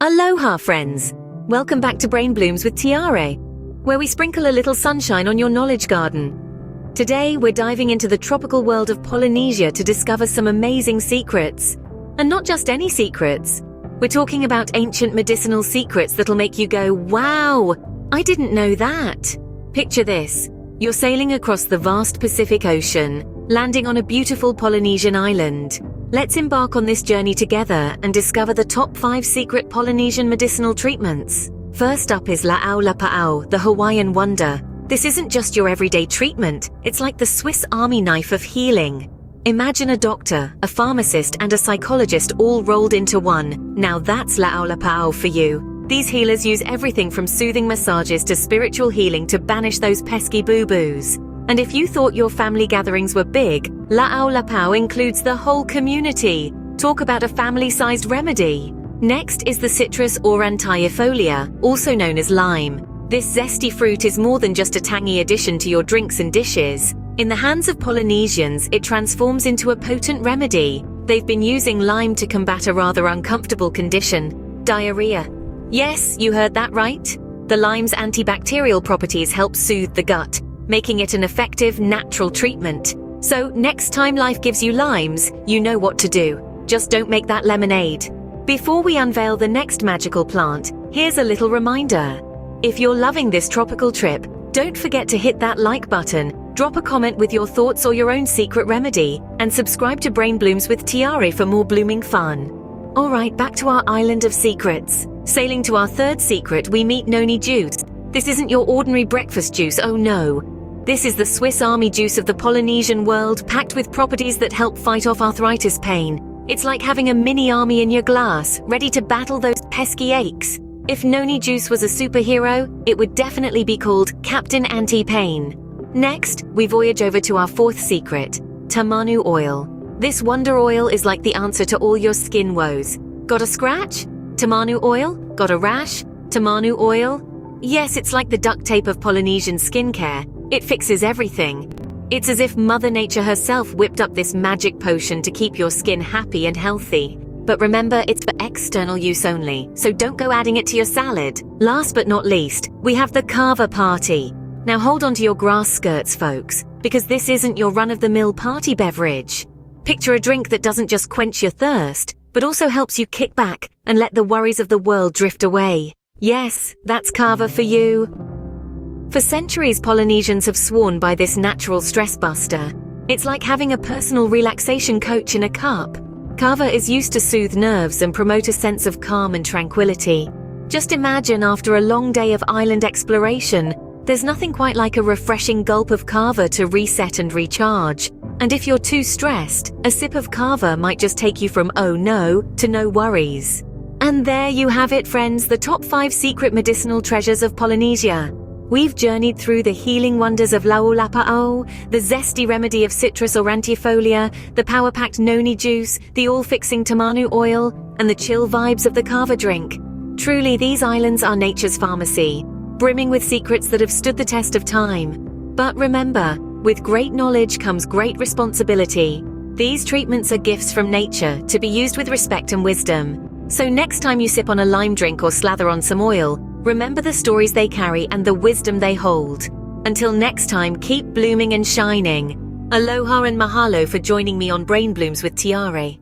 Aloha, friends! Welcome back to Brain Blooms with Tiare, where we sprinkle a little sunshine on your knowledge garden. Today, we're diving into the tropical world of Polynesia to discover some amazing secrets. And not just any secrets. We're talking about ancient medicinal secrets that'll make you go, wow, I didn't know that. Picture this. You're sailing across the vast Pacific Ocean, landing on a beautiful Polynesian island. Let's embark on this journey together and discover the top 5 secret Polynesian medicinal treatments. First up is La'au Lapa'au, the Hawaiian wonder. This isn't just your everyday treatment, it's like the Swiss Army knife of healing. Imagine a doctor, a pharmacist, and a psychologist all rolled into one. Now that's La'au Lapa'au for you. These healers use everything from soothing massages to spiritual healing to banish those pesky boo-boos. And if you thought your family gatherings were big, La'au Lapa'au includes the whole community. Talk about a family-sized remedy. Next is the citrus aurantiifolia, also known as lime. This zesty fruit is more than just a tangy addition to your drinks and dishes. In the hands of Polynesians, it transforms into a potent remedy. They've been using lime to combat a rather uncomfortable condition, diarrhea. Yes, you heard that right. The lime's antibacterial properties help soothe the gut, making it an effective, natural treatment. So next time life gives you limes, you know what to do. Just don't make that lemonade. Before we unveil the next magical plant, here's a little reminder. If you're loving this tropical trip, don't forget to hit that like button, drop a comment with your thoughts or your own secret remedy, and subscribe to Brain Blooms with Tiare for more blooming fun. Alright, back to our island of secrets. Sailing to our third secret, we meet noni juice. This isn't your ordinary breakfast juice, oh no. This is the Swiss Army juice of the Polynesian world, packed with properties that help fight off arthritis pain. It's like having a mini army in your glass, ready to battle those pesky aches. If noni juice was a superhero, it would definitely be called Captain Anti-Pain. Next, we voyage over to our fourth secret, tamanu oil. This wonder oil is like the answer to all your skin woes. Got a scratch? Tamanu oil? Got a rash? Tamanu oil? Yes, it's like the duct tape of Polynesian skincare. It fixes everything. It's as if Mother Nature herself whipped up this magic potion to keep your skin happy and healthy. But remember, it's for external use only, so don't go adding it to your salad. Last but not least, we have the kava party. Now hold on to your grass skirts, folks, because this isn't your run-of-the-mill party beverage. Picture a drink that doesn't just quench your thirst, but also helps you kick back and let the worries of the world drift away. Yes, that's kava for you. For centuries, Polynesians have sworn by this natural stress buster. It's like having a personal relaxation coach in a cup. Kava is used to soothe nerves and promote a sense of calm and tranquility. Just imagine after a long day of island exploration, there's nothing quite like a refreshing gulp of kava to reset and recharge. And if you're too stressed, a sip of kava might just take you from oh no to no worries. And there you have it, friends, the top 5 secret medicinal treasures of Polynesia. We've journeyed through the healing wonders of La'au Lapa'au, the zesty remedy of citrus aurantiifolia, the power-packed noni juice, the all-fixing tamanu oil, and the chill vibes of the kava drink. Truly, these islands are nature's pharmacy, brimming with secrets that have stood the test of time. But remember, with great knowledge comes great responsibility. These treatments are gifts from nature to be used with respect and wisdom. So next time you sip on a lime drink or slather on some oil, remember the stories they carry and the wisdom they hold. Until next time, keep blooming and shining. Aloha and mahalo for joining me on Brain Blooms with Tiare.